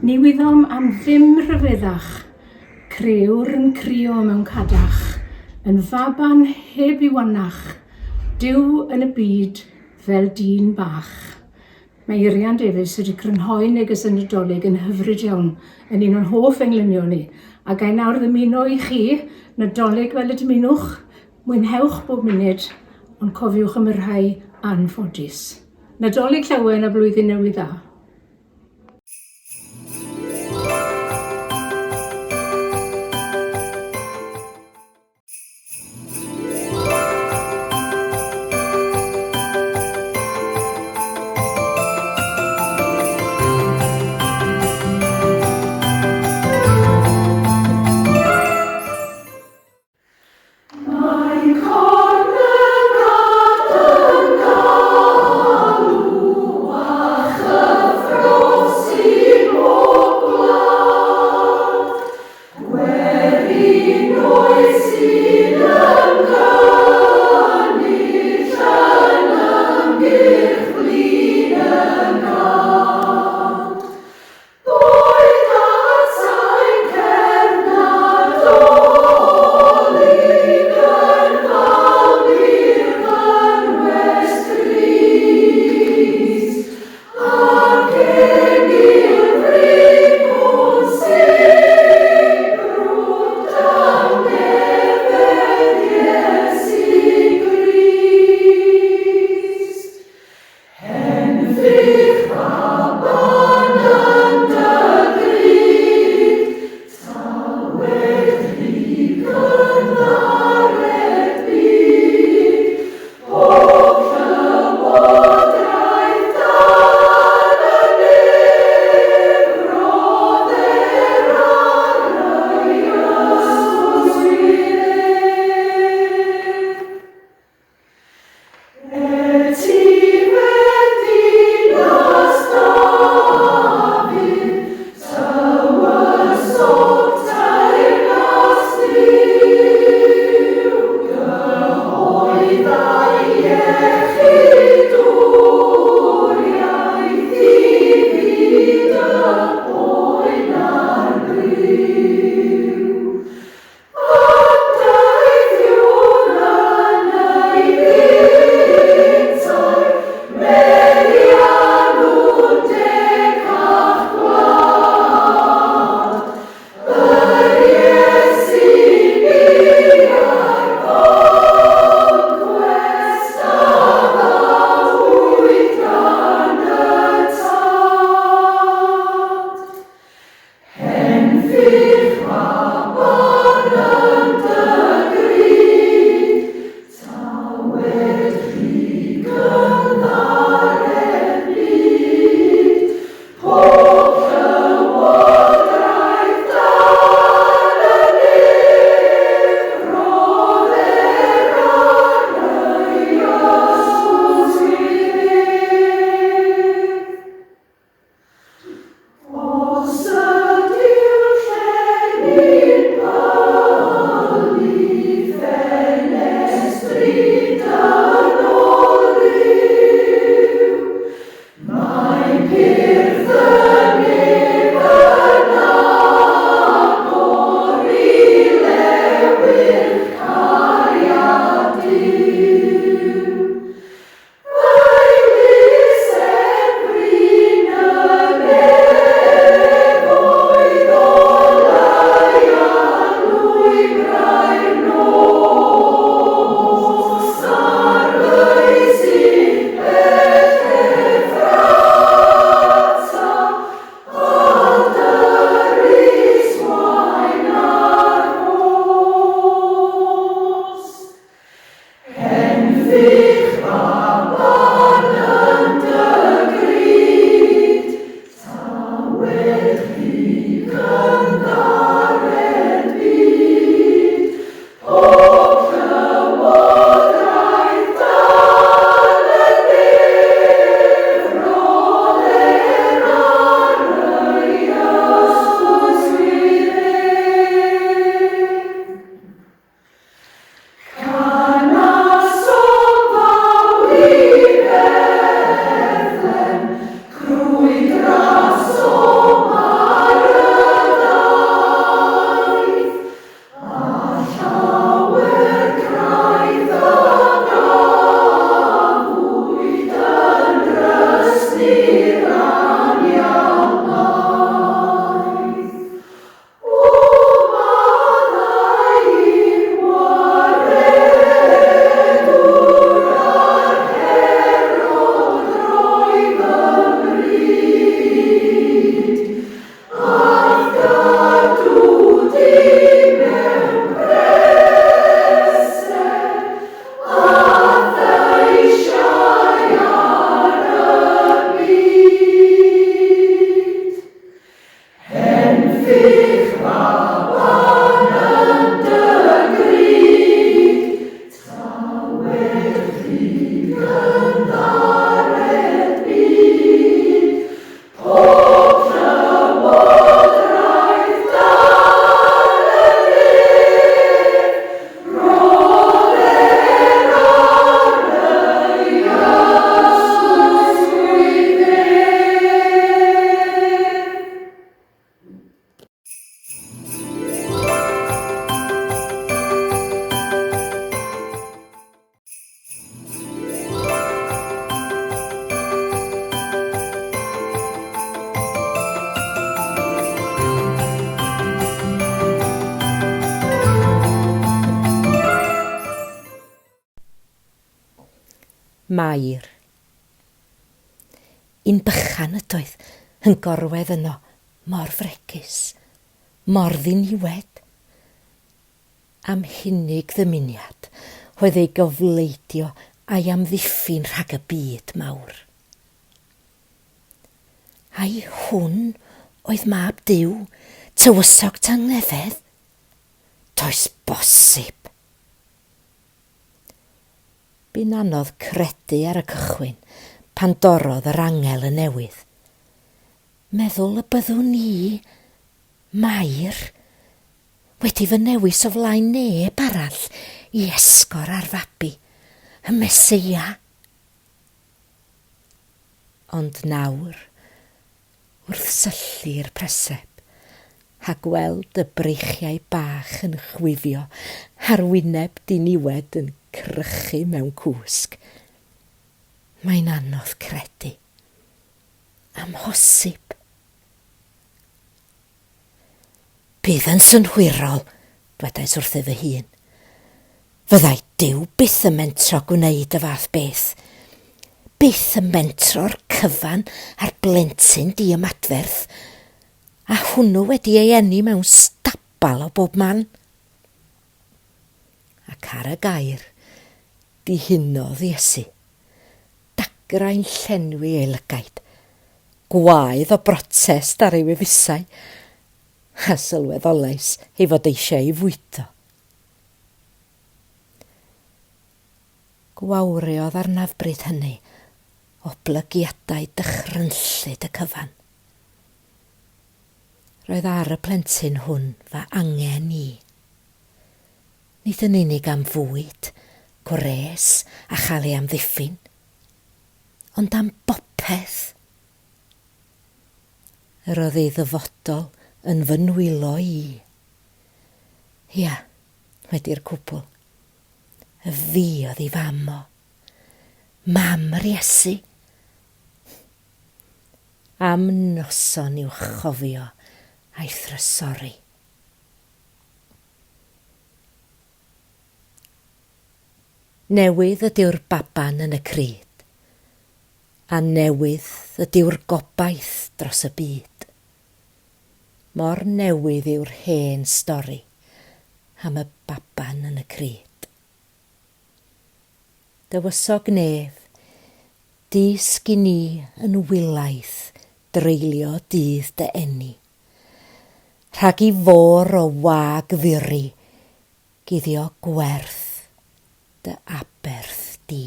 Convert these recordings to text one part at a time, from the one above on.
Ni wyddom am ddim rhyfeddach, crewr yn crio mewn cadach, yn faban heb i'w anach, diw yn y byd fel dyn bach. Mae Irian Davies wedi crynhoi neges y Nadolig yn hyfryd iawn, yn un o'n hoff englynion ni, a gai nawr ddymuno i chi, Nadolig fel y dymunwch, mwynhewch bob munud, ond cofiwch ymyrhau anffodus. Nadolig llawen a blwyddyn newydd dda. Mair. Un bychan ydoedd yn gorwedd yno, mor fregus, mor ddiniwed. Am hunig ddymuniad oedd ei gofleidio a'i amddiffyn rhag y byd mawr. Ai hwn oedd mab Duw, tywysog tangnefedd? Does bosib. Bu'n anodd credu ar y cychwyn pan dorodd yr angel y newydd. Meddwl y byddwn ni, Mair, wedi fy newis o flaen neb arall i esgor ar fabi, y Meseia. Ond nawr, wrth syllu'r preseb, a gweld y breichiau bach yn chwifio a'r wyneb diniwed yn crychu mewn cwsg, mae'n anodd credu. Amhosib. Bydd yn synhwyrol, dwedais wrth fy hun. Fyddai Duw byth yn mentro gwneud y fath beth. Byth yn mentro'r cyfan a'r blentyn di ymadferth, a hwnnw wedi ei eni mewn stabal o bob man. Ac ar y gair, dihunodd Iesu. Dagrau'n llenwi ei lygaid. Gwaedd o brotest ar ei wefusau, a sylweddolais ei fod eisiau ei fwydo. Gwawriodd arnaf bryd hynny o blygiadau dychrynllyd y cyfan. Roedd ar y plentyn hwn fa angen i. Nid yn unig am fwyd, gwres a chael ei amddiffyn, ond am bopeth. Roedd ei ddyfodol yn fy nwylo i. Ia, wedi'r cwbl. Y fi oedd ei fam o. Mam yr Iesu. Am noson i'w chofio a'i thrysori. Newydd ydyw'r baban yn y cryd, a newydd ydyw'r gobaith dros y byd. Mor newydd yw'r hen stori am y baban yn y cryd. Dywysog nef, disg i ni yn wylaeth dreulio dydd dy eni. Rhag i fôr o wag ddiri, guddio gwerth dy aberth di.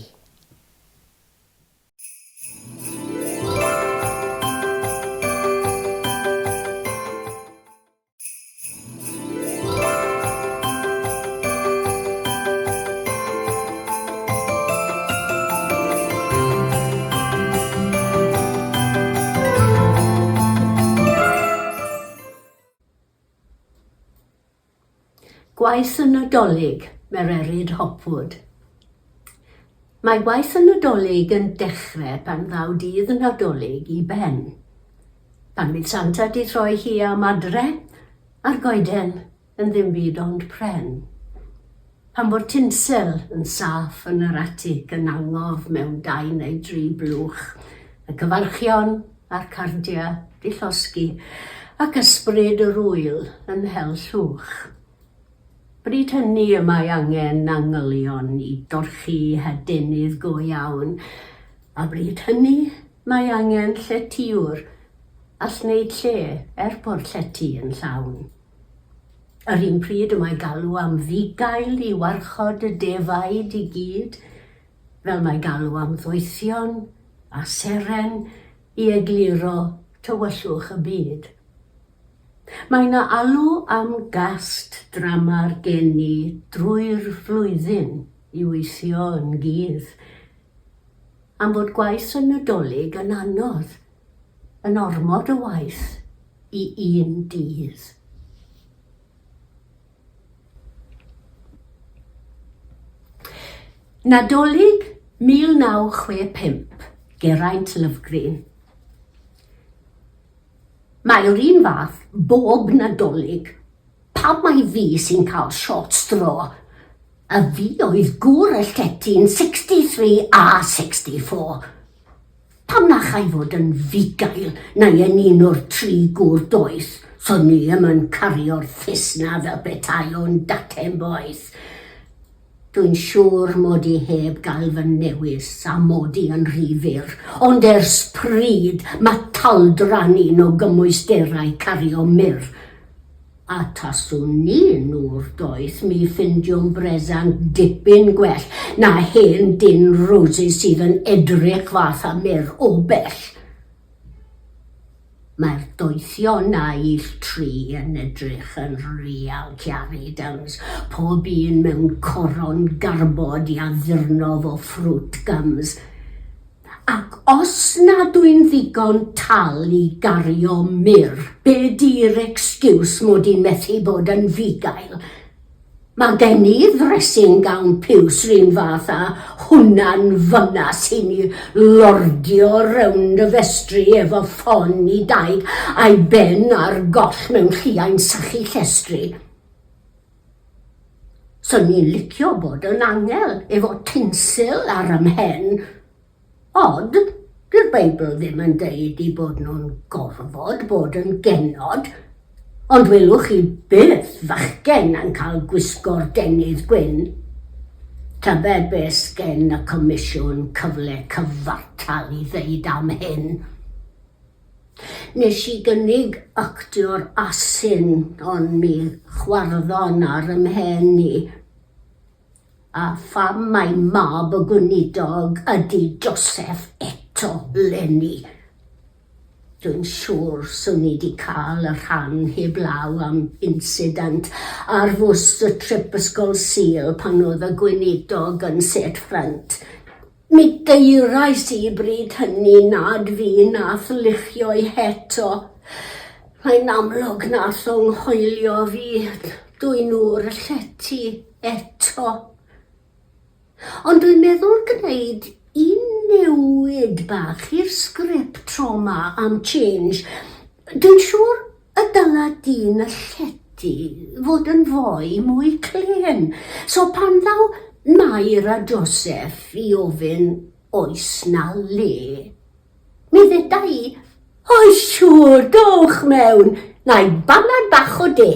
Gwaith y Nadolig, Mererid Hopwood. Mae gwaith y Nadolig yn dechrau pan ddaw dydd y Nadolig i ben. Pan bydd Santa di throi hi am adre, a'r goeden yn ddim byd ond pren. Pan bod tinsel yn saff yn yr atig yn angof mewn 2 neu 3 blwch, y cyfarchion a'r cardia di llosgi, ac ysbryd yr wyl yn hel llwch. Bryd hynny y mae angen angylion i dorchi hedynydd go iawn, a bryd hynny mae angen lletiwr all wneud lle bo'r llety yn llawn. Yr un pryd y mae galw am fugail i warchod y defaid i gyd, fel mae galw am ddwythion a seren i egluro tywyllwch y byd. Mae yna alw am gast drama'r geni drwy'r flwyddyn i weithio yn gydd, am fod gwaith y Nadolig yn anodd, yn ormod y waith i un dydd. Nadolig 1965, Geraint Lyfgren. Mae'r un fath bob Nadolig, pam mai fi sy'n cael short straw. A fi oedd gŵr y llety'n 63 a 64. Pam na chai fod yn fugail neu yn un o'r 3 gŵr doeth, so ni yn cario'r ffisna fel betai o'n daten boeth. Dwi'n siŵr mod i heb gael fy newis a mod i yn rhifyr, ond ers pryd mae taldran un o gymwysterau cario myr. A taswn ni nŵr doeth mi ffindio'n bresant dipyn gwell na hen dyn roses sydd yn edrych fath a myr o bell. Mae'r doethio na ill 3 yn edrych yn real Ciaridans, pob un mewn coron garbod i addurnof o ffrwt gums. Ac os na dwi'n ddigon tal i gario myr, be di'r excuse mod i'n methu bod yn fugail? Mae gen i ddressing gown piws rhywun fath a hwnna'n fyna sy'n i lordio rownd y festri efo ffon i daig a'i ben ar goll mewn lliain sychu llestri. So ni'n licio bod yn angel efo tinsil ar ymhen. Od, dy'r Beibl ddim yn deud i bod nhw'n gorfod bod yn genod, ond welwch chi beth fachgen yn cael gwisgo'r denydd gwyn. Tybed beth gen y comisiwn cyfle cyfartal i ddeud am hyn. Nes i gynnig actio'r asyn, ond mi chwarddon ar ymhen ni. A pham mai mab y gweinidog ydy Joseph eto leni. Dwi'n siŵr swn i wedi cael y rhan heblaw am incident ar fws y trip ysgol Sul pan oedd y gweinidog yn set ffrant. Mi deirais i bryd hynny nad fi nath luchio'i heto. Mae'n amlwg nath o'n hoelio fi, dwi'n nŵr y llety eto. Ond dwi'n meddwl gwneud un newid bach i'r sgript trauma am change. Dwi'n siŵr y dyla dyn y llety fod yn fwy mwy clen. So pan ddaw Mair a Joseph i ofyn oes na le, mi ddeda i, oes siŵr, dowch mewn, na'i banad bach o de.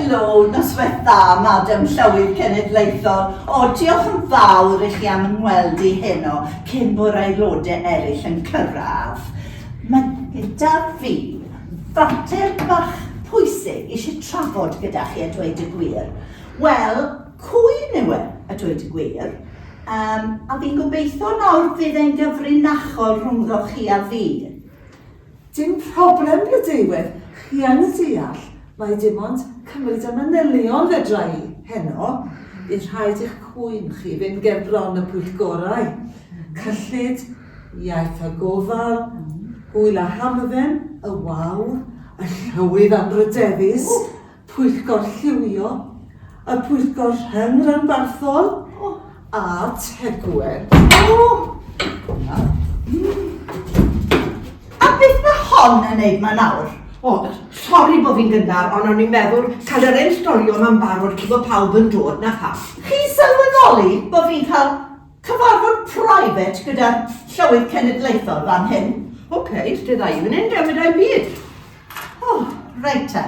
Helo, noswaith dda, Madam Llywydd Cenedlaethol. O, diolch yn fawr i chi am ymweld i heno cyn bod aelodau eraill yn cyrraedd. Mae gyda fi fater bach pwysig eisiau trafod gyda chi a dweud y gwir. Wel, cwyn yw e a dweud y gwir. A fi'n gobeithio nawr fydd e'n gyfrinachol rhwngddo chi a fi. Dim problem Blodeuwydd, chi yn y deall. Mae dim ond cymryd y manylion fedra i heno. Bydd rhaid i'ch cwyn chi fynd gefron y pwyllgorau. Cyllid, iaith a gofal, hwyl a hamfen, y wawr, y llywydd anrydeddus, pwyllgor lliwio, y pwyllgor rhyngrynbarthol, a tegwen. A beth mae hon yn neud ma nawr? O, sori bod fi'n gynnar, ond o'n i'n meddwl cael yr ein storio ma'n barod cyn bod pawb yn dod na pam. Chi sylweddoli bod fi'n cael cyfarfod private gyda'r Llywydd Cenedlaethol fan hyn? Oce, sydd ddau fan hyn, dewyd a'i byd. O, reit te.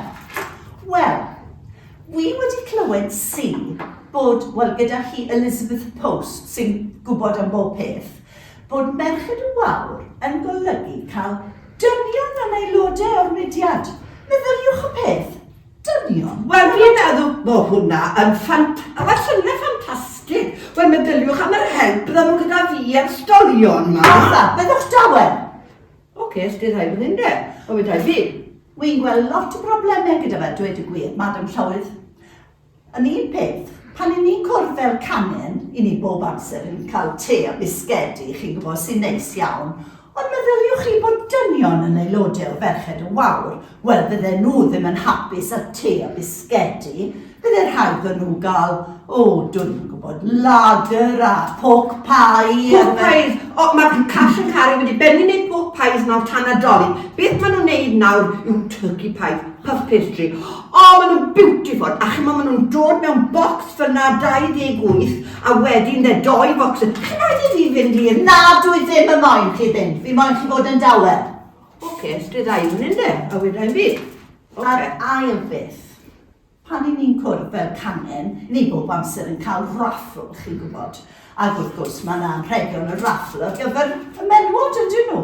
Wel, wi wedi clywed bod, wel, gyda hi Elizabeth Post sy'n gwybod am bob peth, bod Merched y Wawr yn golygu cael dynion yn aelodau o'r mudiad. Meddyliwch y peth. Dynion? Wel, fi'n meddwl bod hwnna yn syniad ffantastig. Wel, meddyliwch am yr help ddyn nhw gyda fi ar storion ma. Fatha, byddwch dawen? Oce, sydd ddau fan hyn de, o wedi fi. Wi'n gweld lot o broblemau gyda fe, dweud y gwir, Madam Llywydd. Yn un peth, pan i ni'n cwrdd fel canen, i ni bob amser yn cael te a bisgedi, chi'n gwybod sy'n neis iawn, ond meddyliwch chi bod dynion yn aelodau o Ferched y Wawr, wel fydden nhw ddim yn hapus â te a bisgedi, bydde'r rhaid nhw gael, dwi'n gwybod, lager a pork pie. Pork pies, mae Cash yn Cari wedi benni wneud pork pies nawr tan Nadolig. Beth maen nhw'n neud nawr yw turkey pies, puff pastry. Maen nhw'n beautiful, a chi maen nhw'n dod mewn bocs fel na 28 a wedyn dde 2 bocsau. Chi'n rhaid i fi fynd i'r... Na, dwi ddim yn moyn chi fynd, fi moyn chi fod yn dawer. Oce, sydd ddau fan hyn de, a wedyn fi. A'r ail beth, pan i ni'n cwrdd fel canen, ni bob amser yn cael raffl, chi'n gwybod. Ac wrth gwrs, mae yna'n rhegion y raffl ar gyfer y menwod ydyn nhw.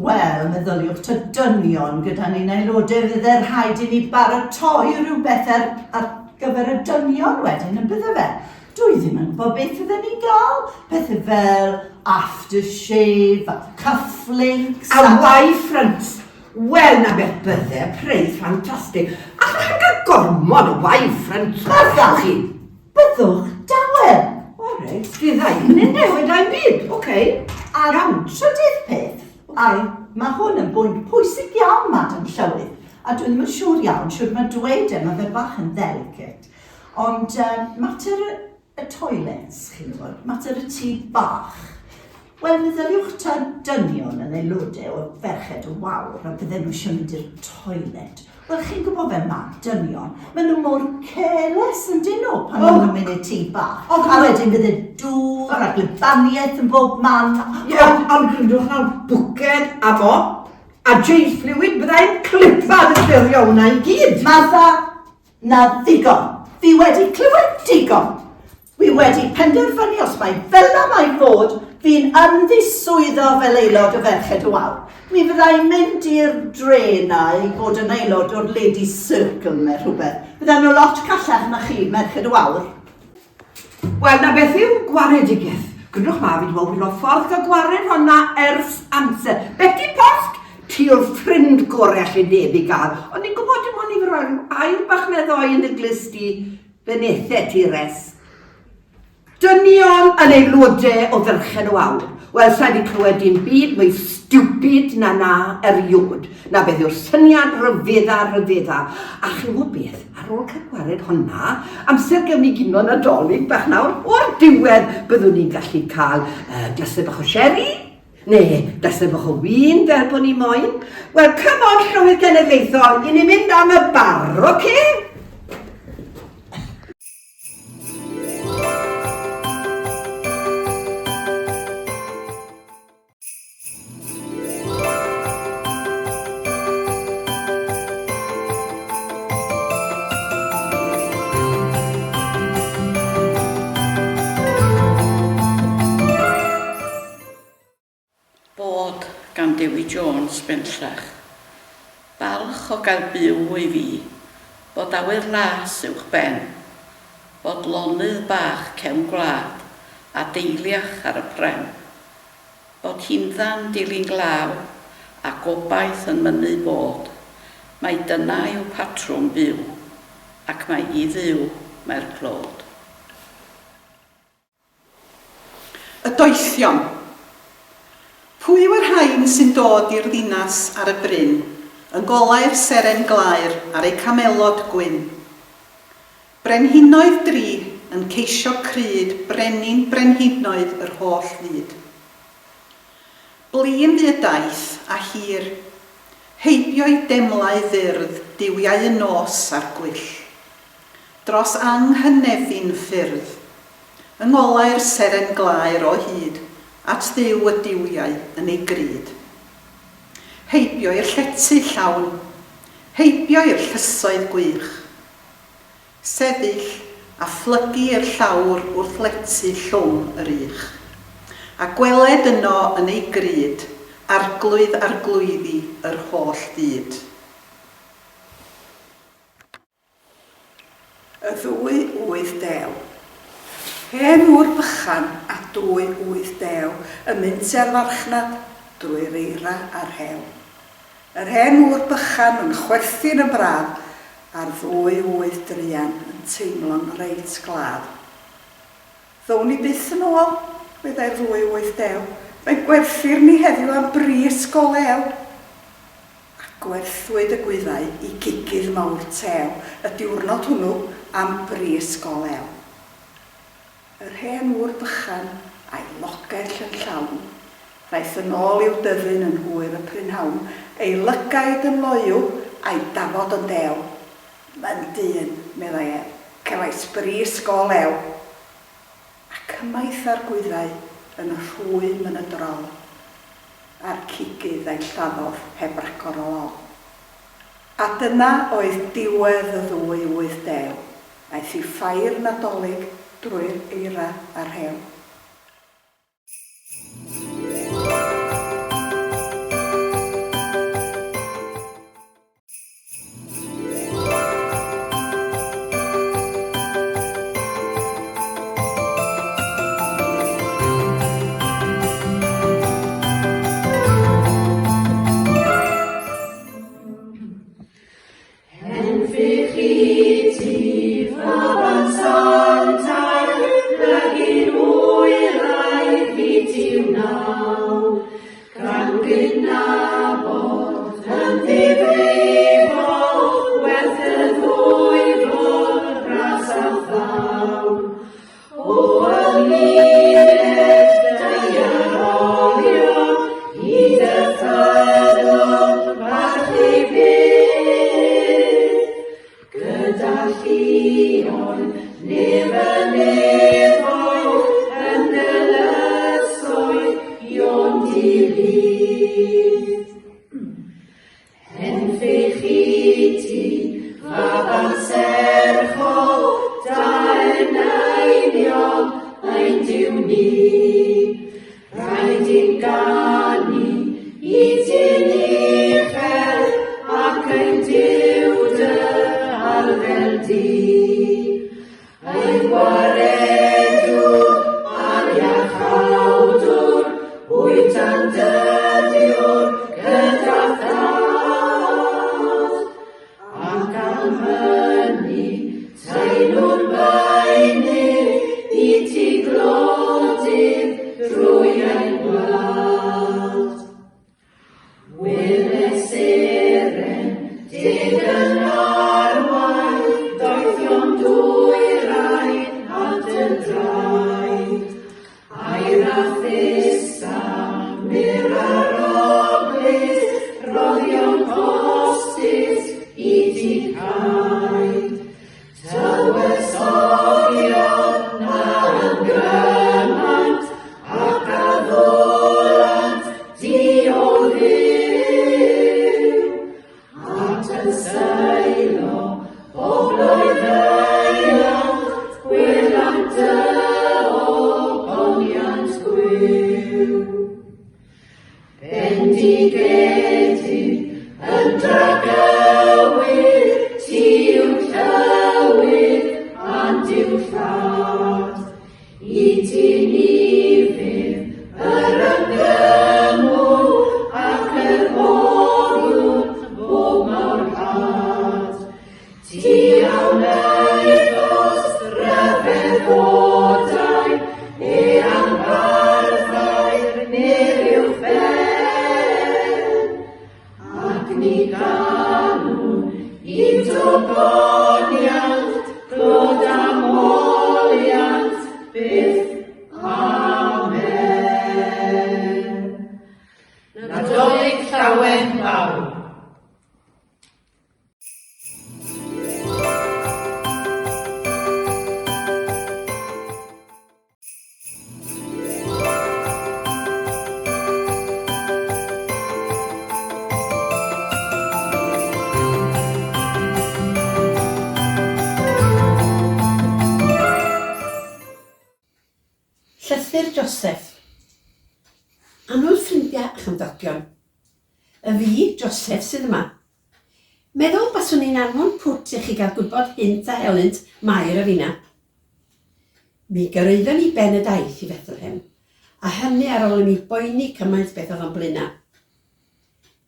Wel, meddyliwch ta dynion gyda ni'n aelodau fydde'r rhaid i ni baratoi rhywbeth ar gyfer y dynion wedyn yn bydde fe. Dwi ddim yn gwybod beth fydden ni'n gael. Pethau fel aftershave, a cufflinks... A Y-fronts. Wel na beth bydde, preis ffantastig. Allwch chi'n cael gormod o Y-fronts. Byddwch chi? Byddwch dawer. O reit, sydd ddau fan hyn de, wedyn byd, oce. Iawn, trydydd peth. A mae hwn yn bwynt pwysig iawn, Madam Llywydd. A dwi ddim yn siŵr iawn, siŵr mae dweud mae fe bach yn delicate. Ond mater y toilets, chi'n gwybod, mater y tŷ bach. Wel, meddyliwch ta dynion yn aelodau o Ferched y Wawr a bydden nhw eisiau mynd i'r toilet. Wel, chi'n gwybod fe ma, dynion, maen nhw mor careless yn dyn nhw pan maen nhw'n mynd i'r tŷ bach. A wedyn bydde dŵr a glibaniaeth yn bob man. Ond grindwch na'n bwced a mop a James Fluid byddai'n clipad y ffilio hwnna i gyd. Martha, na ddigon. Fi wedi clywed digon. Wi wedi penderfynu os mae fel na mae fod, fi'n ymddiswyddo fel aelod o Ferched y Wawr. Mi fyddai'n mynd i'r dre na i fod yn aelod o'r Ladies Circle neu rhywbeth. Bydda'n nhw lot callach na chi, Merched y Wawr. Wel, na beth yw gwaredigeth. Gydwch ma fi wedi bod ffordd gael gwared honna ers amser. Betty Post, ti o'r ffrind gorau allu neb i gael. Ond ni'n gwybod dim ond i fi roi ail bach meddoi yn y glisti fe nethau ti res. Dynion yn aelodau o Ferched y Wawr. Wel, sa'i di clywed dim byd mwy stupid na eriod. Na beth yw'r syniad ryfedda. A chi'n gwybod beth, ar ôl cael gwared honna, amser gewn ni gino Nadolig bach nawr, o'r diwedd byddwn ni'n gallu cael glasau bach o sherry, neu glasau bach o win fel bod ni moyn. Wel, come on, Llywydd Cenedlaethol, i ni mynd am y bar, oce? Dewi Jones bellach. Balch o gael byw i fi, bod awyr las uwch ben, bod lonydd bach cefn gwlad a deiliach ar y pren, bod hinddan dilyn glaw a gobaith yn mynnu bod, mae dyna yw patrwm byw, ac mae I ddiw mae'r clod. Y doethion. Pwy yw'r rhain sy'n dod i'r ddinas ar y bryn, yn golau'r seren glaer ar ei camelod gwyn? Brenhinoedd dri yn ceisio cryd brenin brenhinoedd yr holl fyd. Blin fu y daith a hir, heibio'i demlau ddyrdd diwiau y nos ar gwyll. Dros anghynefin ffyrdd, yng ngolau'r seren glaer o hyd, at ddiw y diwiau yn ei gryd. Heibio i'r llety llawn, heibio i'r llysoedd gwych. Seddill a phlygu i'r llawr wrth letu llwng yr ich. A gweled yno yn ei gryd, arglwydd ar glwyddi yr holl byd. Y 280. Hen ŵr bychan a 280 yn mynd ar farchnad drwy'r eira a'r hew. Yr hen ŵr bychan yn chwerthu'n y braf a'r 283 yn teimlo'n reit glad. Ddown ni byth yn ôl, byddai'r 280. Mae'n gwerthu'r ni heddiw am bris golew. A gwerthwyd y gwyddau I gigydd mawr tew y diwrnod hwnnw am bris golew. Yr hen ŵr bychan a'i logell yn llawn, ddaeth yn ôl i'w dyfyn yn hwyr y prynhawn, ei lygaid yn loiw a'i dafod yn dew. Mae'n dyn, meddai cefais bris golew. A cymaith ar gwyddau yn y rhwym yn y drol, a'r cigydd a'i lladdodd heb ragor o lol. A dyna oedd diwedd y 280, aeth I ffair Nadolig drwy'r eira a'r hew. Bendiga plant i'w llad, i ti ni fydd yr ymgymw ac yr oriwr bob mawr had. Ti awn eithos ryfeddodau, am garddau'r neu i'w ffen, ac ni ganw i dogoniant, glod amoliant, byth amen. Nadolig llawen fawr. Llythyr Joseph. Anwyl ffrindiau a chymdogion. Y fi, Joseph, sydd yma. Meddwl baswn ni'n anfon pwt i chi gael gwybod hynt a helynt Mair a finna. Mi gyrraeddon ni ben y daith i Bethlehem, a hynny ar ôl i mi boeni cymaint beth oedd o'n blaena.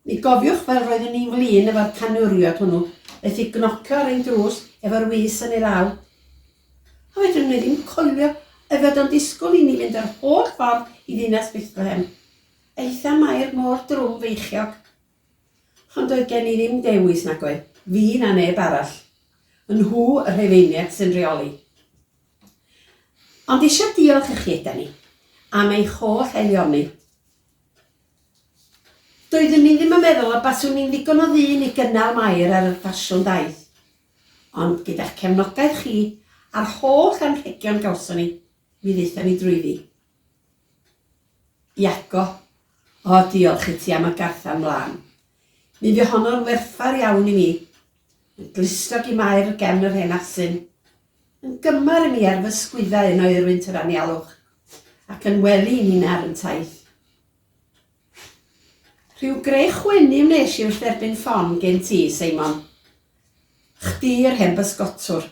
Mi gofiwch fel roeddwn ni'n flin efo'r canwriod hwnnw, eith i gnocio ar ein drws efo'r wys yn ei law. A wedyn ni ddim coelio y fod o'n disgwyl i ni fynd yr holl ffordd i ddinas Bethlehem. Eitha Mair mor drwm feichiog. Ond oedd gen i ddim dewis nag oedd, fi na neb arall. Yn nhw y Rhufeiniaid sy'n reoli. Ond eisiau diolch i chi ydyn ni, am eich holl helioni. Doeddwn ni ddim yn meddwl y baswn ni'n ddigon o ddyn i gynnal Mair ar y ffasiwn daith. Ond gyda'ch cefnogaeth chi a'r holl anrhegion gawson ni, mi ddeitha ni drwyddi. Iago, o diolch i ti am y garthan mlaen. Mi fi honno'n werthfawr iawn i mi, yn glistog i Mair gefn yr hen asyn, yn gymar i mi ar fy sgwyddau yn oerwynt yr anialwch, ac yn weli ni'n ar yn taith. Rhyw greu chwennu wnes i wrth erbyn ffon gen ti, Seimon. Chdi'r hen bysgotwr,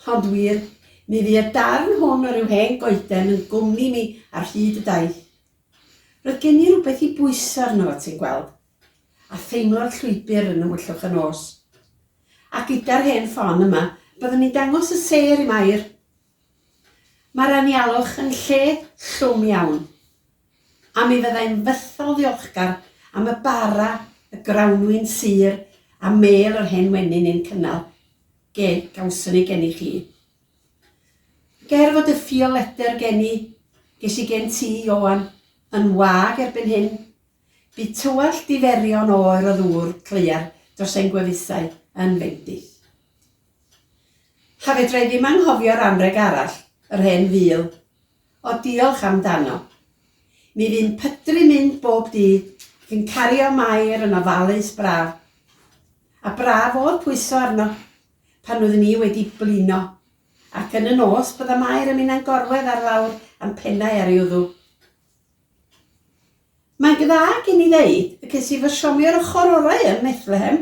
ond wir, mi fi y darn hwn o ryw hen goeden yn gwmni mi ar hyd y daith. Roedd gen i rhywbeth i bwyso arno fo ti'n gweld, a theimlo'r llwybr yn ymwyllwch y nos. A gyda'r hen ffon yma, byddwn ni'n dangos y ser i Mair. Mae'r anialwch yn lle llwm iawn, a mi fyddai'n fythol ddiolchgar am y bara, y grawnwyn sir, a mel yr hen wenyn i'n cynnal. Gawson ni gen i chi. Ger fod y ffioleter gen i, ges i gen ti, Ioan, yn wag erbyn hyn, bu tywall diferion oer o ddŵr cleiar dros ein gwefusau yn fendith. Ha fedrai ddim anghofio'r anreg arall, yr hen fil, o diolch amdano. Mi fi'n pydru mynd bob dydd, ac yn cario Mair yn ofalus braf. A braf oedd pwyso arno, pan oeddwn ni wedi blino, ac yn y nos bydda Mair yn mynd yn gorwedd ar lawr am pennau ar ei wddw. Mae'n gydda gen i ddeud y ces i fy siomio'r ochr orau yn Bethlehem,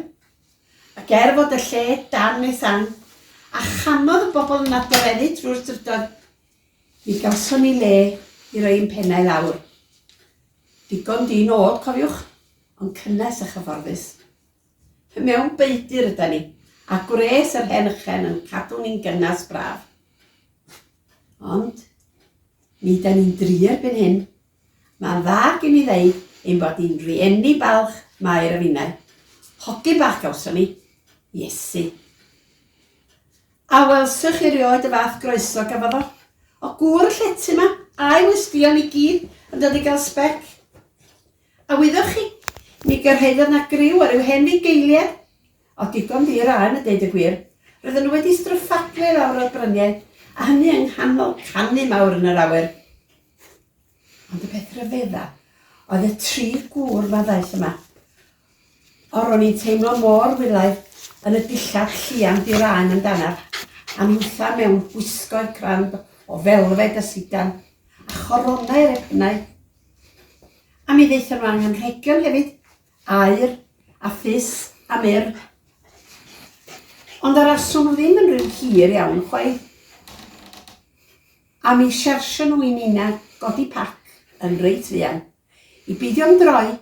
ac fod y lle dan ei sang, a chanodd y bobl yn adoreddu trwy'r trydoedd, mi gawson ni le i roi ein pennau lawr. Digon dyn oed, cofiwch, ond cynnes a chyfforddus. Mewn beidir ydyn ni, a gwres yr hen ychen yn cadw ni'n gynnas braf. Ond, mi da ni'n dri erbyn hyn, mae'n dda gen i ddeud ein bod ni'n rieni balch Mair a finnau. Hogi bach gawson ni, Iesu. A welswch chi rioed y fath groeso gafodd o. O gŵr y llety yma, a'i wystion i gyd yn dod i gael spec. A wyddwch chi, mi gyrhaeddodd na griw ar yw hen geiliad, o digon dir a'n y deud y gwir, roedden nhw wedi stryffadlu lawr o'r bryniau, a hynny yng nghanol canu mawr yn yr awyr. Ond y peth rhyfedda, oedd y 3 gŵr ma ddaeth yma. O ro'n i'n teimlo mor wylaidd yn y dillad llian dir a'n amdanaf, a mwtha mewn gwisgoedd crand o felfed a sidan, a choronau ar y pennau. A mi ddeithon nhw angenrhegion hefyd, aur, a ffys, a myr. Ond ar aswn nhw ddim yn rhyw hir iawn chwaith, A mi sersio nhw i nina godi pac yn reit fuan, i beidio am droi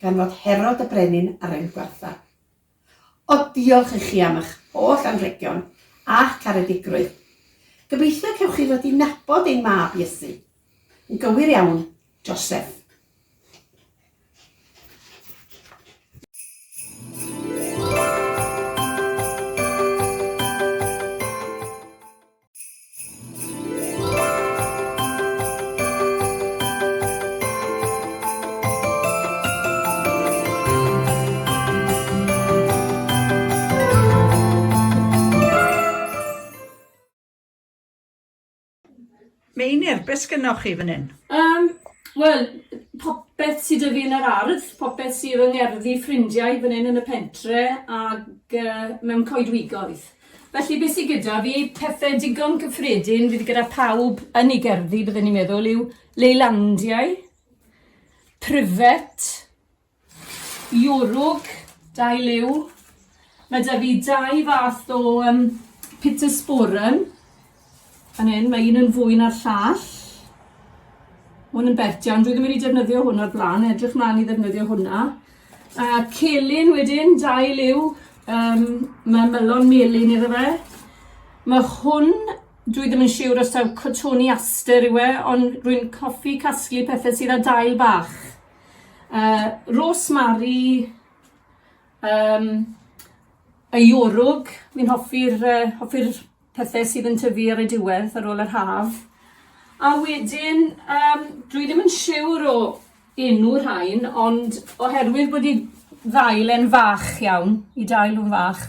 gan fod Herod y Brenin ar ein gwartha. O diolch i chi am eich holl anrhegion a'ch caredigrwydd. Gobeithio cewch chi ddod i nabod ein mab Iesu. Yn gywir iawn, Joseph. Meinir, beth sgynnoch chi fan hyn? Wel, popeth sydd y fi yn yr ardd, popeth sydd yng ngerddi ffrindiau fan hyn yn y pentre ac mewn coedwigoedd. Felly beth sydd gyda fi, pethau digon cyffredin fydd gyda pawb yn ei gerddi, byddwn ni'n meddwl, yw leilandiau, pryfet, iorwg, 2 liw. Mae da fi 2 fath o pittosporum. Fan hyn, mae un yn fwy na'r llall. Hwn yn bertian, dwi ddim wedi defnyddio hwn o'r blaen, edrych mlaen i ddefnyddio hwnna. Celyn wedyn, 2 liw, mae melon melyn iddo fe. Mae hwn, dwi ddim yn siŵr os taw cotoni aster yw e, ond rwy'n hoffi casglu pethau sydd â dail bach. Rosemary, y iorwg, fi'n hoffi'r pethau sydd yn tyfu ar y diwedd ar ôl yr haf. A wedyn, dwi ddim yn siŵr o enw'r rhain, ond oherwydd bod i ddailen fach iawn, i dail o'n fach,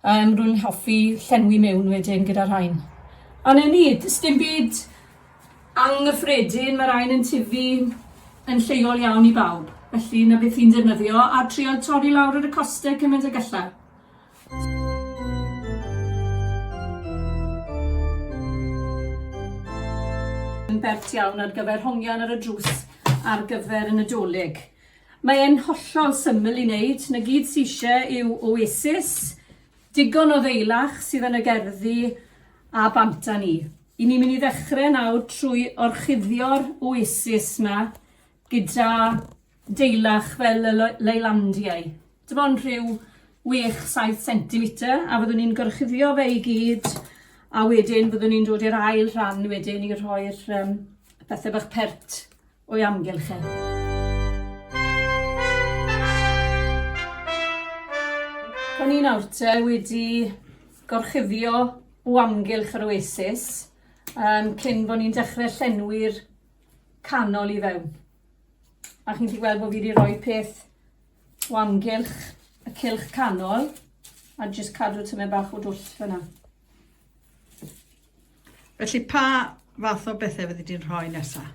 rwy'n hoffi llenwi mewn wedyn gyda'r rhain. A na ni, dim byd anghyffredin, mae rhain yn tyfu yn lleol iawn i bawb. Felly, na beth i'n defnyddio, a trio torri lawr ar y costau cymaint y galla. Yn bert iawn ar gyfer hongian ar y drws ar gyfer y Nadolig. Mae e'n hollol syml i wneud, na gyd sy'n eisiau yw oasis, digon o ddeilach sydd yn y gerddi a banta ni. I ni'n mynd i ddechrau nawr trwy orchuddio'r oasis yma gyda deilach fel y leilandiau. Dim ond rhyw 6-7 cm a fyddwn ni'n gorchuddio fe i gyd a wedyn byddwn ni'n dod i'r ail rhan wedyn i roi'r pethau bach pert o'i amgylch e. O'n i'n nawr te wedi gorchuddio o amgylch yr oasis cyn bod ni'n dechrau llenwi'r canol i fewn. A chi'n gallu gweld bod fi wedi rhoi peth o amgylch y cylch canol a jyst cadw tymed bach o dwll fyna. Felly pa fath o bethau fyddi di'n rhoi nesaf?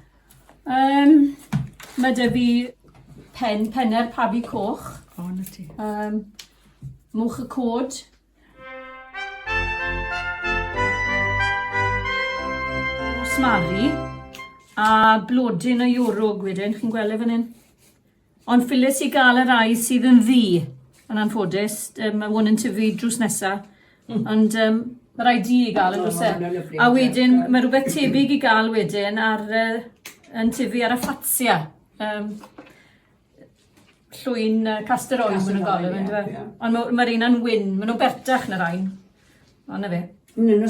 Mae da fi penner pabi coch. O, na ti. Mwch y cod. Rosemary. A blodyn o iorwg wedyn, chi'n gweld e fan hyn. Ond ffilus i gael y rai sydd yn ddi, yn anffodus. Mae hwn yn tyfu drws nesaf. Ond mae rai di i gael yn drws e. A wedyn, mae rhywbeth tebyg i gael wedyn yn tyfu ar y ffatsia. Llwyn castor oil maen nhw'n gael efo. Ond mae'r un yn wyn. Maen nhw'n bertach na rain. Ond na fe.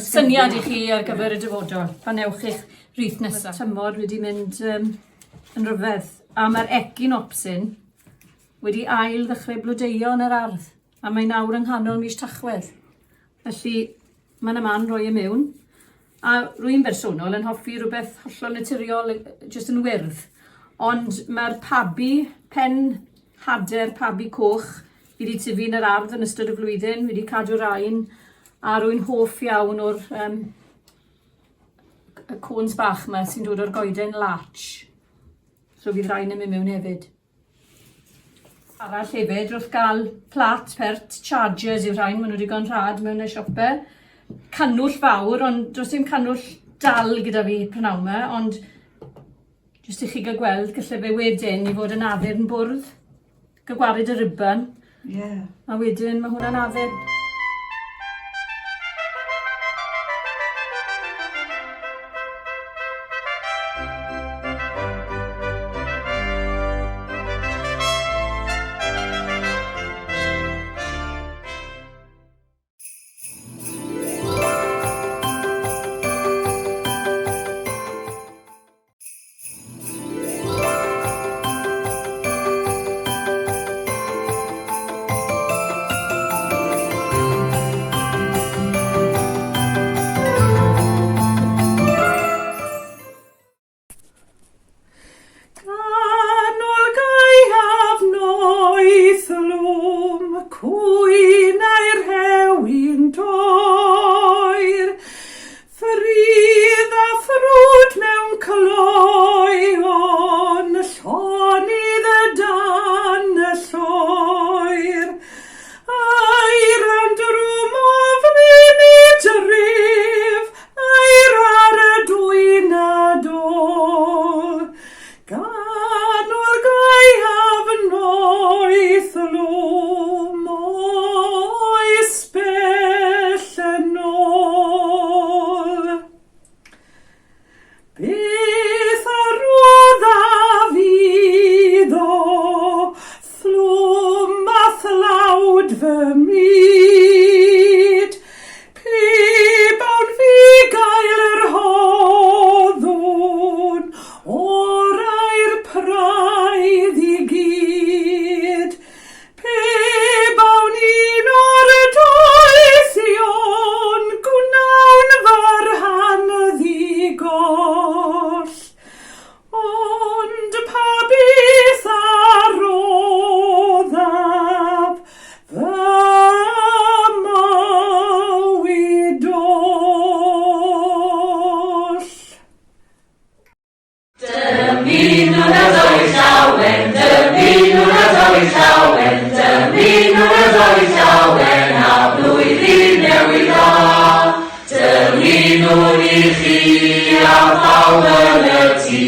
Syniad i chi ar gyfer y dyfodol. Pan ewch eich rhith nesaf. Tymor wedi mynd yn rhyfedd. A mae'r echinopsin wedi ail ddechrau blodeuo yn yr ardd. A mae nawr yng nghanol mis Tachwedd. Felly mae'n y man roi e mewn. A rwy'n bersonol yn hoffi rhywbeth hollol naturiol, jyst yn wyrdd. Ond mae'r pabi, pen hader pabi coch, wedi tyfu yn yr ardd yn ystod y flwyddyn, wedi cadw rain, a rwy'n hoff iawn o'r y côns bach yma sy'n dod o'r goeden larch. So fydd rain yn mynd mewn hefyd. Arall hefyd, wrth gael plat pert, chargers yw'r rhain, maen nhw wedi gone rhad mewn y siopau. Canwll fawr, ond does dim canwll dal gyda fi prynawn yma, ond jyst i chi gael gweld, gallai fe wedyn i fod yn addurn bwrdd, gagwared y ribbon, a wedyn mae hwnna'n addurn. droeon, llonydd y dan y lloer. Air am drwm ofnyn I dref, air ar y dwyn a dol. Gan o'r gai afnoeth lwm oes bell yn ôl. Beth arwydda fydd o, thlwm a thlawd fy myd. Pe bawn fi gael yr hoddwn, o'r air praidd I gyd. Pe bawn un o'r doethion, gwnawn fyr hanyddigoll. Ond pa beth aroddaf fy mywyd oll. Dymunwn y ddwy llawen, dymunwn y ddwy llawen, dymunwn y ddwy llawen, a blwyddyn newydd dda. Dymunwn I chi a pawb yn y tŷ,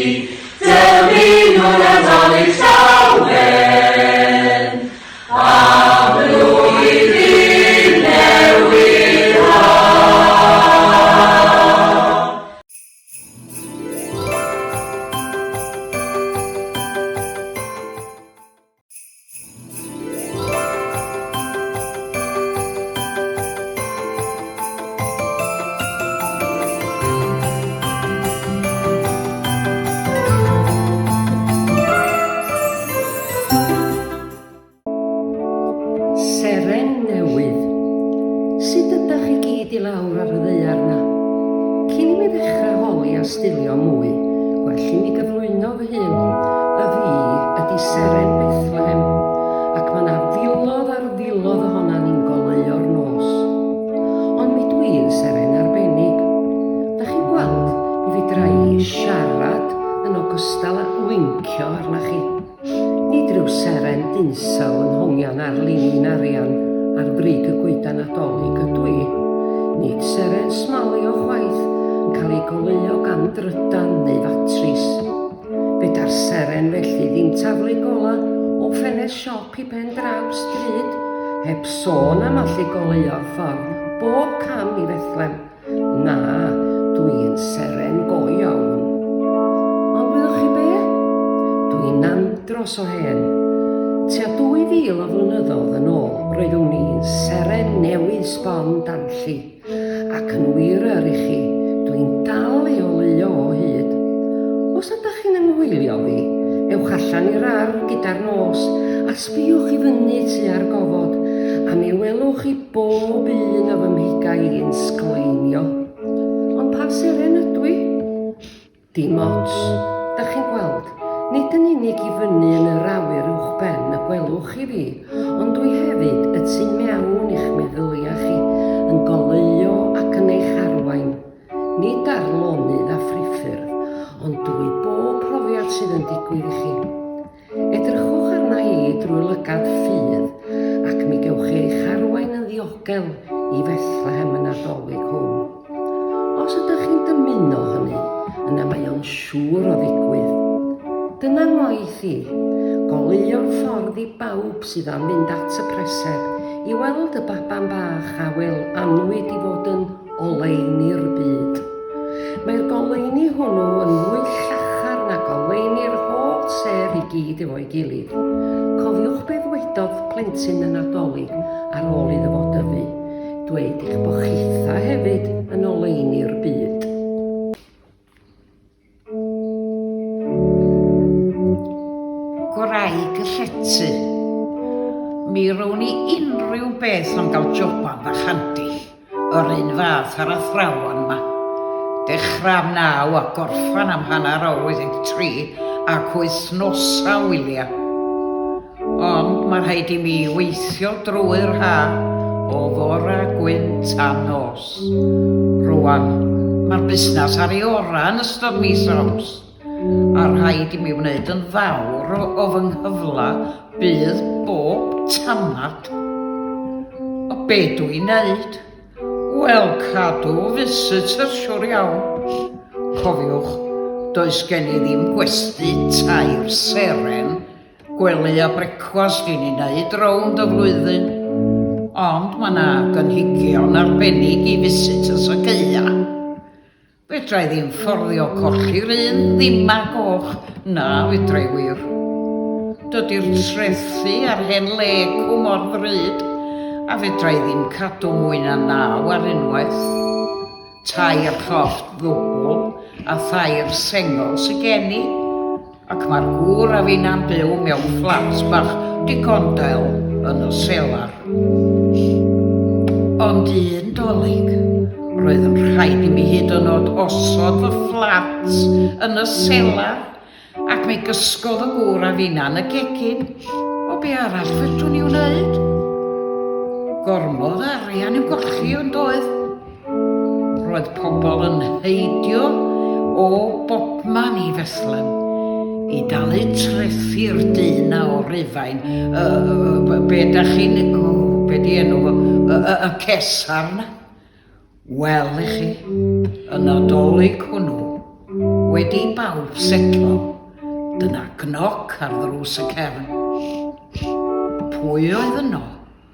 dymunwn y Nadolig llawen, a blwyddyn newydd dda. Seren newydd. Sut ydych chi gyd I lawr ar y ddaear na? Cyn I mi ddechrau holi a stilio mwy, gwell I mi gyflwyno fy hun. Y fi ydy Seren Bethlehem, ac mae yna filodd ar filodd ohonan ni'n goleuo'r nos. Ond mi dwi'n Seren arbennig. Dach chi'n gweld, mi fedra I siarad yn ogystal â wincio arna chi. Nid rhyw seren dinsaw yn hongian ar linin arian ar brig y gwydan Nadolig ydw I. Nid seren smalio chwaith yn cael ei goleuo gan drydan neu fatris. Feda'r seren felly ddim taflu gola o ffenest siop I ben draw stryd, heb sôn am allu goleuo'r ffordd bob cam I Bethlem. Na, dwi'n seren go iawn. Ond byddwch chi be? Dwi'n andros o hen. Tua 2000 o flynyddoedd yn ôl, roeddwn ni'n seren newydd sbon danlli. Ac yn wir I chi, dwi'n dal I oleuo o hyd. Os ydych chi'n ymwylio fi, ewch allan i'r ar gyda'r nos a sbiwch I fyny tua'r gofod a mi welwch I bob un o fy mhigau i'n sgleinio. Ond pa seren ydw I? Dim ots, dach chi'n gweld, nid yn unig I fyny yn yr awyr uwchben y gwelwch I fi, ond dwi hefyd y tu mewn i'ch meddylia chi yn goleuo ac yn eich arwain. Nid ar lonydd a phriffyrdd, ond drwy bob profiad sydd yn digwydd I chi. Edrychwch arna I drwy lygad ffydd, ac mi gewch eich arwain yn ddiogel I Bethlehem y Nadolig hwn. Os ydych chi'n dymuno hynny, yna mae o'n siŵr o ddigwydd. Dyna ngwaith I, goleuo'r ffordd I bawb sydd am fynd at y preseb I weld y baban bach a wel anwyd I fod yn oleini'r byd. Mae'r goleini hwnnw yn mwy llachar na goleini'r holl ser I gyd efo'i gilydd. Cofiwch beth wedodd plentyn y Nadolig ar ôl iddo fo dyfu. Dweud eich bo chitha hefyd yn oleini'r byd. Gwraig y llety. Mi rown ni unrhyw beth am gael joban fach handi, yr un fath ar athrawon ma. Dechrau am 9 a gorffan am 13:30 ac wythnosa wylia. Ond mae rhaid I mi weithio drwy'r ha o fora gwyn tan nos. Rwan, mae'r busnes ar ei ora yn ystod mis Awst, a rhaid i mi wneud yn fawr o fy nghyfla bydd bob tamad. O be dwi'n neud? Wel, cadw visitor siwr iawn. Cofiwch, does gen i ddim gwesti tair seren, gwely a brecwast i'n ei wneud rownd y flwyddyn. Ond mae yna gynhigion arbennig i visitors y geia. Fedra i ddim fforddio colli'r un ddim a goch, na fedra i wir. Dydy'r trethu ar hen le mor ddrud, a fedra i ddim cadw mwy na 9 ar unwaith. Tair llofft ddwbl a thair sengol sy gen i, ac mae'r gŵr a fi'n am byw mewn fflat bach digondael yn y selar. Ond un dolyg, roedd yn rhaid i mi hyd yn oed osod fy fflat yn y selar, ac mi gysgodd y gŵr a fi'n yn y gegin. O be arall fedrwn i wneud? Gormodd arian i'w golchi yn doedd. Roedd pobl yn heidio o bobman i Fethlem i dalu trethu'r dyn o Rufain. Be da chi'n... be di enw fo? Y cesar na. Wel i chi, y Nadolig hwnnw wedi bawb setlo. Dyna gnoc ar ddrws y cefn. Pwy oedd yno?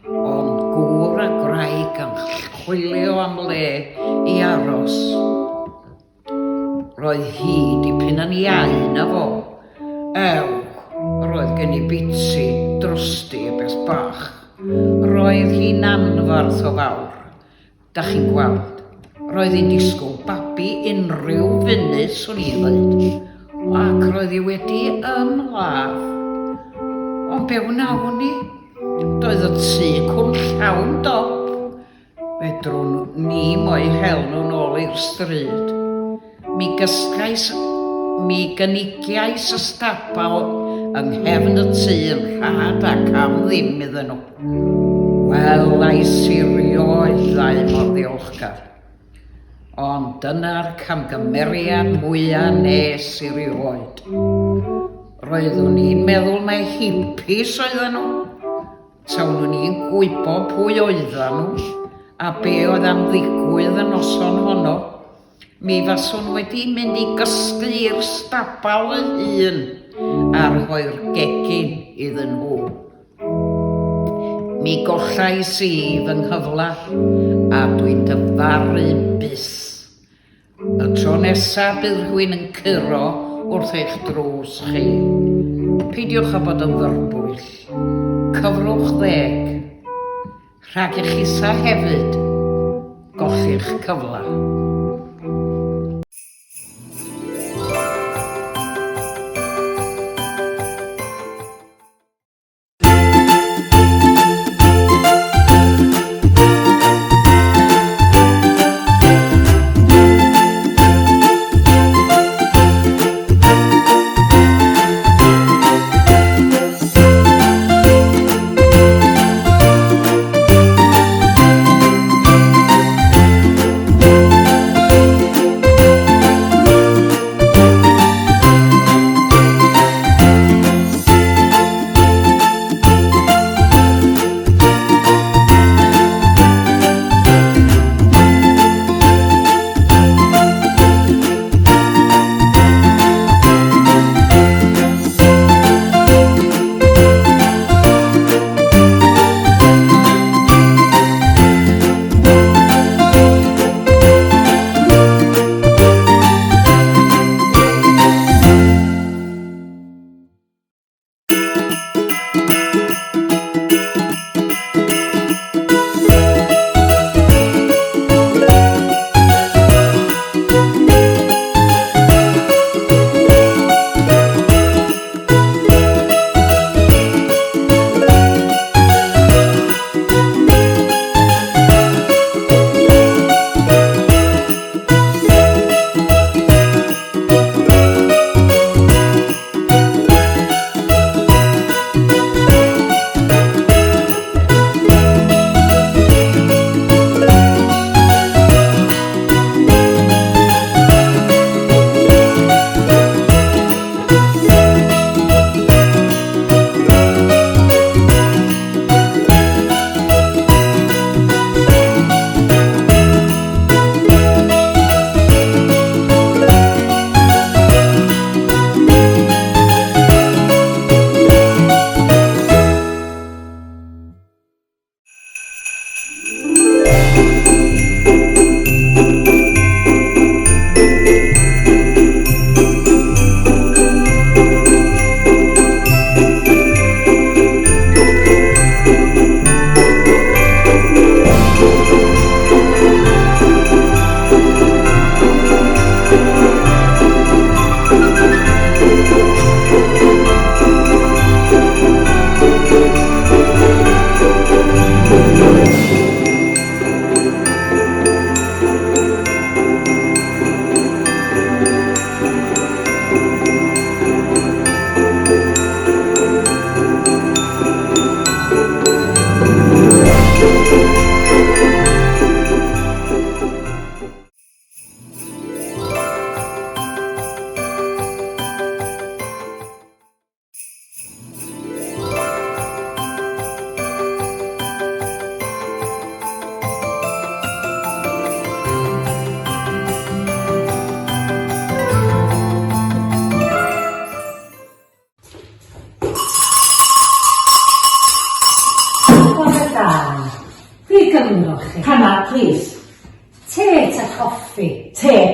Ond gŵr a graig yn chwilio am le i aros. Roedd hi dipyn yn iau na fo. Roedd gen i bitsi drosti y beth bach. Roedd hi'n anfarth o fawr. Da chi'n gweld, roedd hi'n disgwyl babi unrhyw funud swn i ddweud, ac roedd hi wedi ymladd. Ond be wnawn ni? Doedd y tŷ cwn llawn dop. Fedrwn ni mo'i hel nhw nôl i'r stryd. Mi gynigiais y stabal yng nghefn y tŷ yn rhad ac am ddim iddyn nhw. Wel, ais i rioeddau mor ddiolchgar. Ond dyna'r camgymeriad mwyaf nes i rioed. Roeddwn ni'n meddwl mai hippies oedden nhw. Tawn ni'n gwybod pwy oedden nhw a be oedd am ddigwydd y noson honno. Mi faswn wedi mynd i gysgu i'r stabal y hun a rhoi'r gegin iddyn nhw. Mi gollais i fy nghyfla a dwi'n dyfaru bys. Y tro nesaf bydd rhywun yn curo wrth eich drws chi. Peidiwch â bod yn fyrbwyll. Cyfrwch 10. Rhag eich isa hefyd, golli'ch cyfla.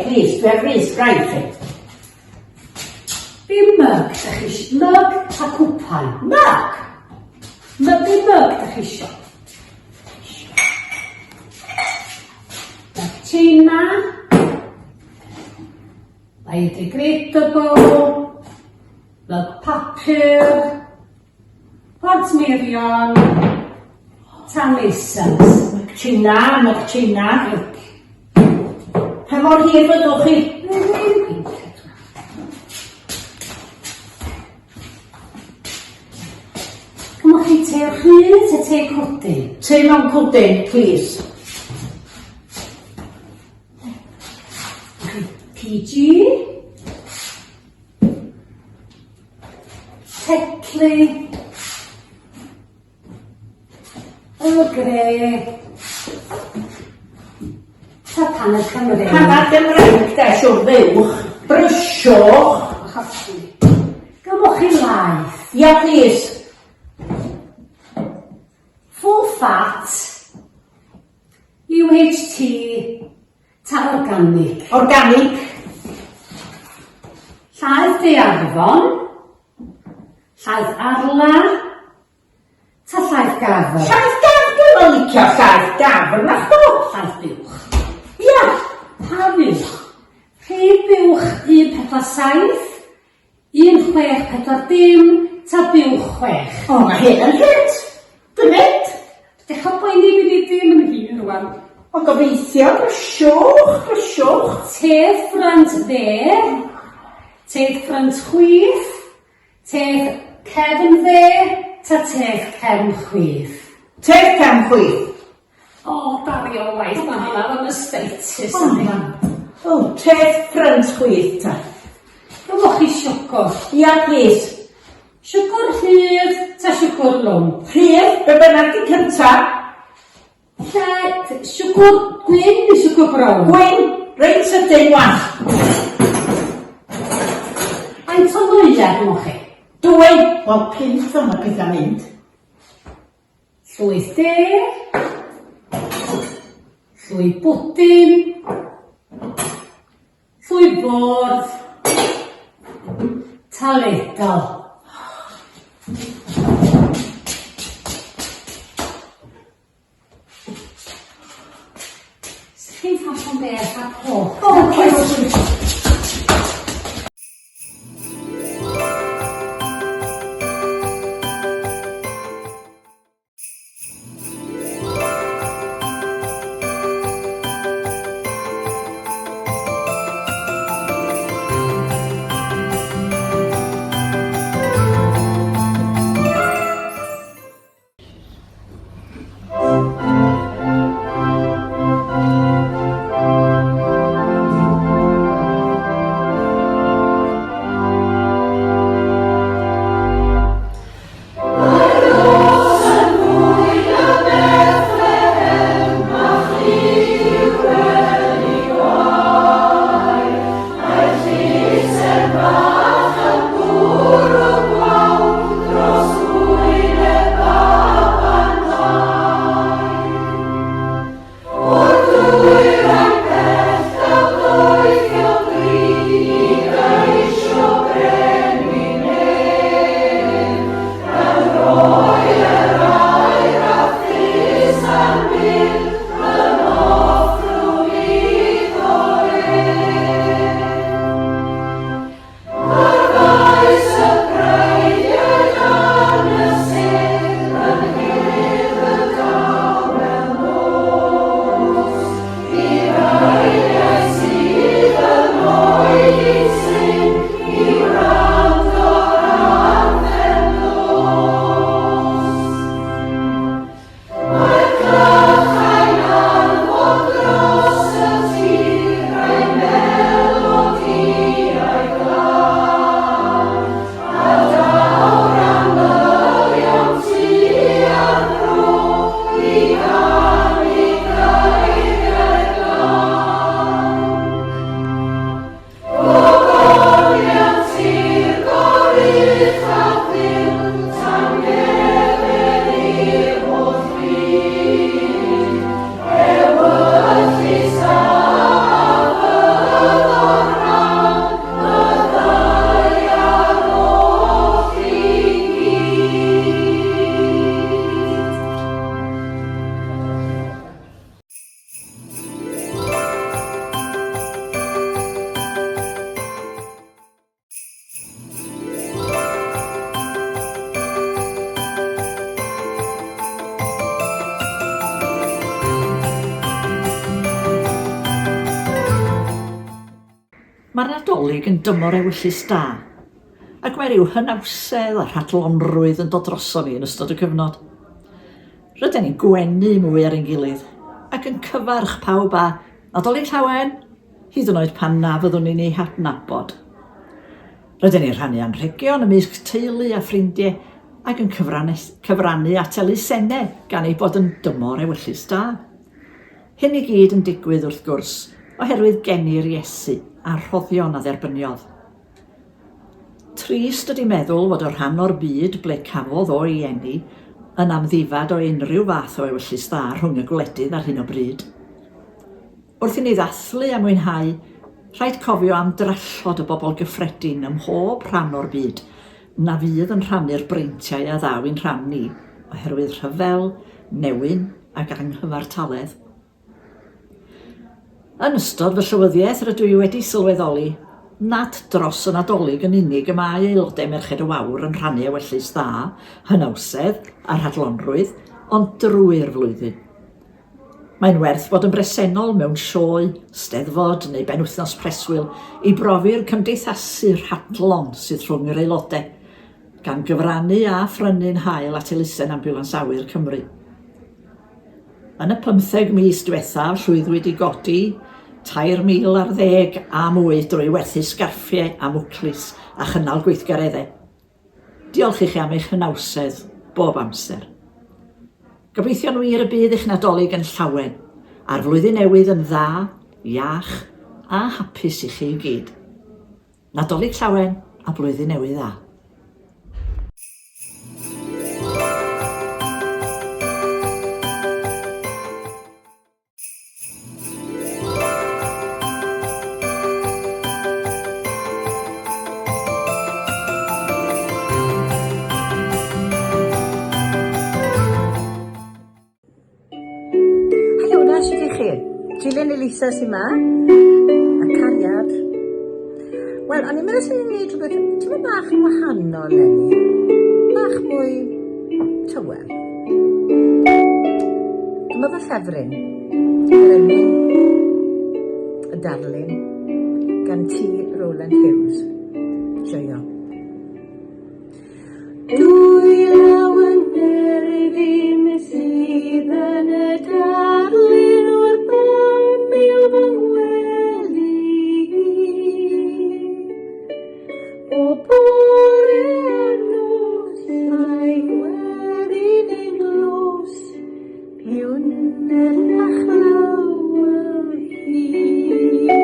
please, dwi ar fus braidd chi. Be myg da chi eisiau? Myg a cwpan. Mag! Be myg da chi eisiau? Tina, biodegradable, lug papur, podmirion, tamisans. Mcchina. Pa mor hir fyddwch chi? Cymwch chi te o'r hyd a te cwdyn? Te mewn cwdyn, please. PG, Tecli, y gre, ta paned Cymru. Panad Gymraeg da, siwr fywch, brysiwch. Gymwch chi laeth. Ia, please. Full fat, UHT, ta organic. Organic. Llaeth Daearfon, llaeth Arla, ta llaeth Gafr. Llaeth gafr o'n licio llaeth gafr, na chdo? Llaeth buwch. Ia. Pa buwch? Rhif buwch 147, 1640, ta buwch 6. O, mae hyn yn hit. Dymit. Dech o boeni fydd i ddim yn hyn rwan. O, gobeithio, brysiwch. Tedd ffrant dde, tedd ffrant chwith, tedd cefn dde, ta tedd cefn chwith. Tedd cam chwith. O, dario waith, mae hynna yn y status. O, tedd ffrant chwith ta. Gymwch chi siwgr. Ia, please. Siwgr rhydd, ta siwgr lwm. Rhydd, be bynnag di cynta. Siwgr gwyn neu siwgr brown? Gwyn, reit sydyn wan. Faint o lwydiad gymwch chi? Dwy, wel, 5 o'n y pethau mynd. Llwyth de, llwy bwdyn, llwy bwrdd, taledol. Chi'n ffasiwn beth a pob. Mae'r Nadolig yn dymor ewyllus da, ac mae rhyw hynawsedd a rhadlonrwydd yn dod droso ni yn ystod y cyfnod. Rydyn ni'n gwenu mwy ar ein gilydd, ac yn cyfarch pawb a Nadolig llawen, hyd yn oed pan na fyddwn ni'n ei hadnabod. Rydyn ni'n rhannu anrhegion ymysg teulu a ffrindiau ac yn cyfrannu at elusennau gan ei bod yn dymor ewyllus da. Hyn i gyd yn digwydd wrth gwrs oherwydd genir Iesu a rhoddion a dderbyniodd. Trist ydy meddwl fod o rhan o'r byd ble cafodd o'i eni yn amddifad o unrhyw fath o ewyllus dda rhwng y gwledydd ar hyn o bryd. Wrth i ni ddathlu a mwynhau, rhaid cofio am drallod y bobl gyffredin ym mhob rhan o'r byd na fydd yn rhannu'r breintiau a ddaw i'n rhan ni oherwydd rhyfel, newyn ac anghyfartaledd. Yn ystod fy llywyddiaeth rydw i wedi sylweddoli nad dros y Nadolig yn unig y mae aelodau Merched y Wawr yn rhannu ewyllus dda, hynawsedd a rhadlonrwydd, ond drwy'r flwyddyn. Mae'n werth bod yn bresennol mewn sioe, steddfod neu benwythnos preswyl i brofi'r cymdeithasu rhadlon sydd rhwng yr aelodau, gan gyfrannu a phrynu'n hael at elusen ambiwlans awyr Cymru. Yn y 15 mis diwethaf llwyddwyd i godi 3,010 a mwy drwy werthu sgarffiau a mwclis a chynnal gweithgareddau. Diolch i chi am eich hynawsedd bob amser. Gobeithio'n wir y bydd eich Nadolig yn llawen, a'r flwyddyn newydd yn dda, iach a hapus i chi i gyd. Nadolig llawen a blwyddyn newydd dda. Dilyn Elisa sy'n ma, a cariad. Wel, o'n i'n meddwl sy'n ni'n neud rhywbeth, ti'n bach yn wahanol, Lenny. Bach mwy tywel. Dyma fy ffefryn, yr enw y darlun, gan T. Rowland Hughes. Joio. Dwy law yn berfyn sydd yn y darlun o'r bamil fy ngwely. O bore a nos mae wedyn ein glos, piwn yn achlaw am hyd.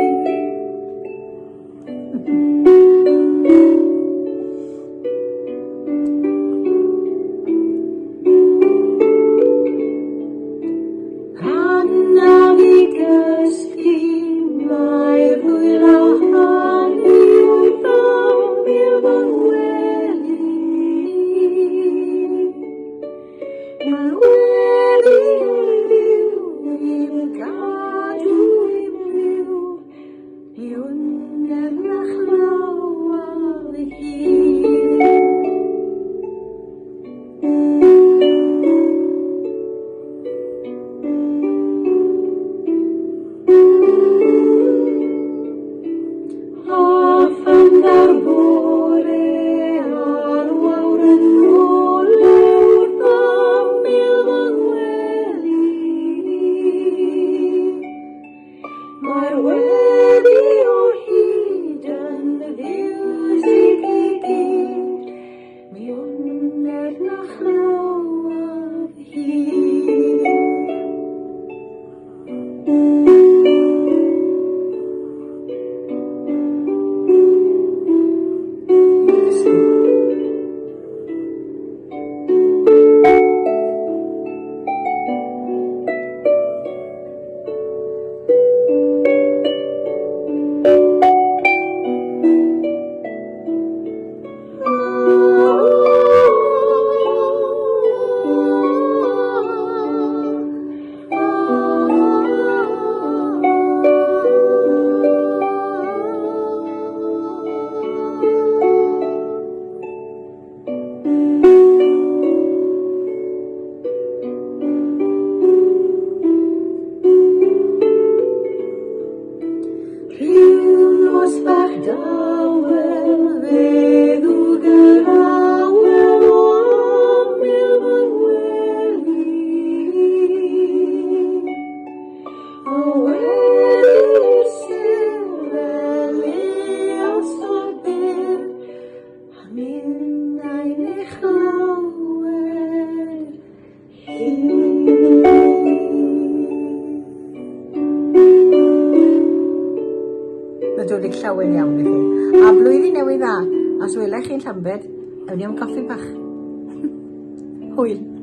Wedi o hyd yn fiwsig i gyd. bach dawel feddw gyrawel o aml fy weli. O weli sy'n feli os o byr, a minnau eich lawer Nadolig llawen iawn i chi. A blwyddyn newydd dda, a os welech chi'n Llambed, ewn ni am coffi bach. Hwyl.